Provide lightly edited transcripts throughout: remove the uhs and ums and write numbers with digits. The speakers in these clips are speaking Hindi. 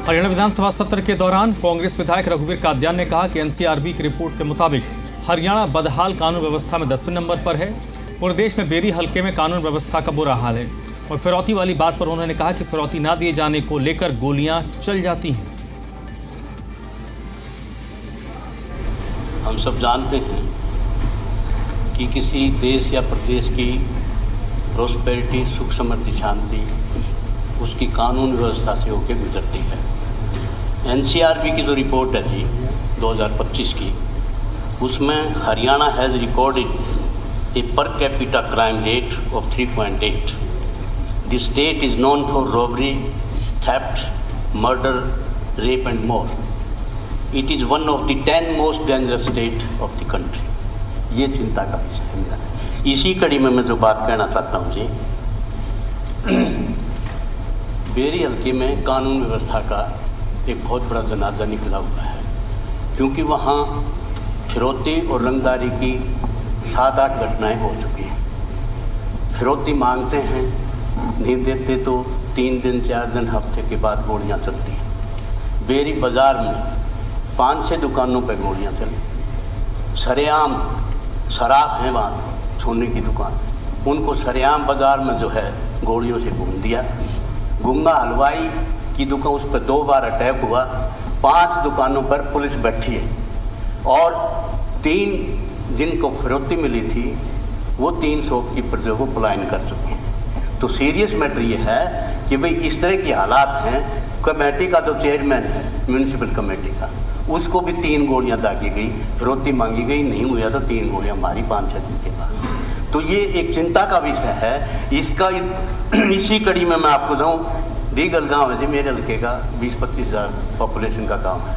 हरियाणा विधानसभा सत्र के दौरान कांग्रेस विधायक रघुवीर कादियान ने कहा कि एनसीआरबी की रिपोर्ट के मुताबिक हरियाणा बदहाल कानून व्यवस्था में 10वें नंबर पर है। पूरे देश में बेरी हलके में कानून व्यवस्था का बुरा हाल है। और फिरौती वाली बात पर उन्होंने कहा कि फिरौती ना दिए जाने को लेकर गोलियां चल जाती हैं। हम सब जानते हैं कि किसी देश या प्रदेश की प्रोस्पेरिटी, सुख, समृद्धि, शांति उसकी कानून व्यवस्था से होकर गुजरती है। एनसीआरबी की जो रिपोर्ट है जी 2025 की, उसमें Haryana has recorded A per capita crime rate of 3.8। The state is known for robbery, theft, murder, rape and more. It is one of the 10 most dangerous state of the country. ये चिंता का विषय है मेरा। इसी कड़ी में मैं जो बात कहना चाहता हूँ जी, बेरी हल्के में कानून व्यवस्था का एक बहुत बड़ा जनाजा निकला हुआ है, क्योंकि वहाँ फिरौती और रंगदारी की 7-8 घटनाएं हो चुकी हैं। फिरौती मांगते हैं, नहीं देते तो 3 दिन 4 दिन हफ्ते के बाद गोलियाँ चलती हैं। बेरी बाज़ार में 5-6 दुकानों पर गोलियाँ चली। सरेआम शराब है वहाँ, सोने की दुकान, उनको सरेआम बाज़ार में जो है गोलियों से भून दिया। गुंगा हलवाई की दुकान, उस पर 2 बार अटैक हुआ। 5 दुकानों पर पुलिस बैठी है और 3 जिनको फिरौती मिली थी वो 3 शॉपकीपर जो वो पलायन कर चुके हैं। तो सीरियस मैटर ये है कि भाई इस तरह की हालात हैं। कमेटी का जो चेयरमैन है म्यूनिसिपल कमेटी का, उसको भी 3 गोलियां दागी गई, फिरौती मांगी गई, नहीं हुआ तो 3 गोलियां मारी 5-6 दिन के बाद। तो ये एक चिंता का विषय है। इसका इसी कड़ी में मैं आपको बताऊँ, दीगल गांव है जी मेरे हल्के का, 20-25 हज़ार पॉपुलेशन का गांव है,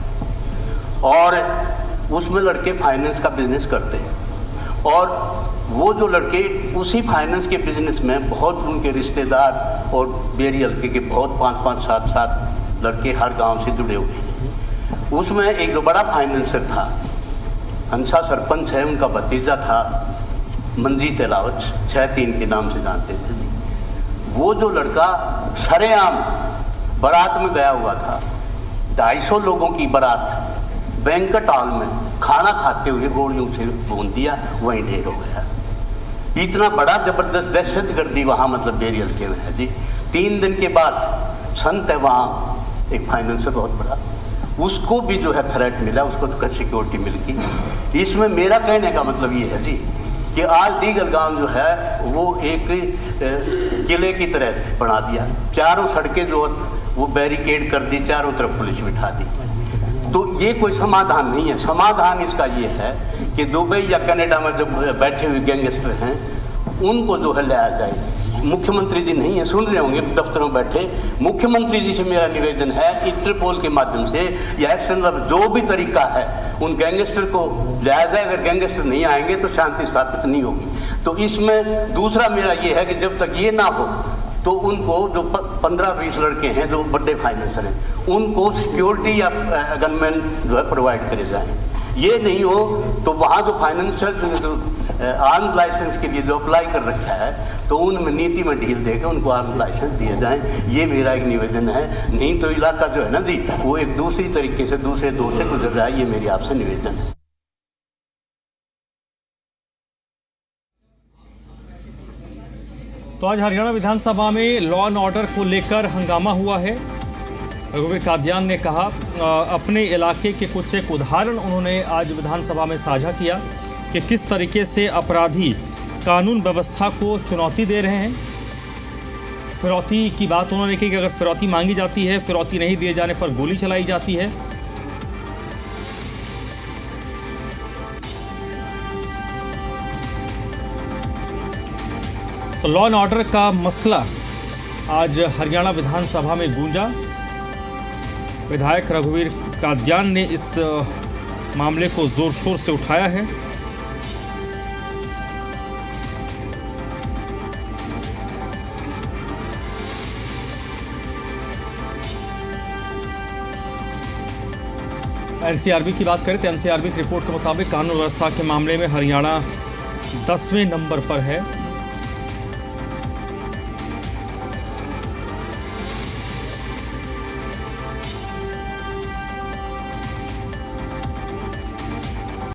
और उसमें लड़के फाइनेंस का बिजनेस करते हैं। और वो जो लड़के उसी फाइनेंस के बिजनेस में बहुत उनके रिश्तेदार और बेरी हल्के के बहुत 5-5, 7-7 लड़के हर गांव से जुड़े हुए हैं। उसमें एक जो बड़ा फाइनेंसर था, हंसा सरपंच है, उनका भतीजा था मंजीत अलावत, 6-3 के नाम से जानते थे। वो जो लड़का सरेआम बारात में गया हुआ था, 250 लोगों की बारात, बैंक्वेट हॉल में खाना खाते हुए गोलियों से भून दिया, वहीं ढेर हो गया। इतना बड़ा जबरदस्त दहशतगर्दी वहाँ मतलब बेरी हल्के में है जी। 3 दिन के बाद संत है वहाँ एक फाइनेंसर बहुत बड़ा, उसको भी जो है थ्रेट मिला, उसको तो सिक्योरिटी मिल गई। इसमें मेरा कहने का मतलब ये है जी कि आज दीगल गांव जो है वो एक किले की तरह से बना दिया। चारों सड़कें जो वो बैरिकेड कर दी, चारों तरफ पुलिस बिठा दी। तो ये कोई समाधान नहीं है। समाधान इसका ये है कि दुबई या कनाडा में जो बैठे हुए गैंगस्टर हैं उनको जो है लाया जाए। मुख्यमंत्री जी नहीं है, सुन रहे होंगे दफ्तरों बैठे। मुख्यमंत्री जी से मेरा निवेदन है, इंटरपोल के माध्यम से या एक्सटर्नल जो भी तरीका है उन गैंगस्टर को लाया जाए। अगर गैंगस्टर नहीं आएंगे तो शांति स्थापित नहीं होगी। तो इसमें दूसरा मेरा ये है कि जब तक ये ना हो तो उनको जो 15-20 लड़के हैं जो बड़े फाइनेंसर हैं, उनको सिक्योरिटी या गनमैन जो है प्रोवाइड करे जाए। ये नहीं हो तो वहाँ जो फाइनेंशियल जो आर्म्स लाइसेंस के लिए जो अप्लाई कर रखा है तो उनमें नीति में ढील देकर उनको आर्म्स लाइसेंस दिए जाएं। ये मेरा एक निवेदन है। नहीं तो इलाका जो है ना जी वो एक दूसरी तरीके से दूसरे दौर से गुजर रहा है। ये मेरी आपसे निवेदन है। तो आज हरियाणा विधानसभा में लॉ एंड ऑर्डर को लेकर हंगामा हुआ है। रघुवीर कादियान ने कहा, अपने इलाके के कुछ एक उदाहरण उन्होंने आज विधानसभा में साझा किया कि किस तरीके से अपराधी कानून व्यवस्था को चुनौती दे रहे हैं। फिरौती की बात उन्होंने की कि अगर फिरौती मांगी जाती है, फिरौती नहीं दिए जाने पर गोली चलाई जाती है। तो लॉ एंड ऑर्डर का मसला आज हरियाणा विधानसभा में गूंजा। विधायक रघुवीर कादियान ने इस मामले को जोर शोर से उठाया है। एनसीआरबी की बात करें तो एनसीआरबी की रिपोर्ट के मुताबिक कानून व्यवस्था के मामले में हरियाणा 10वें नंबर पर है।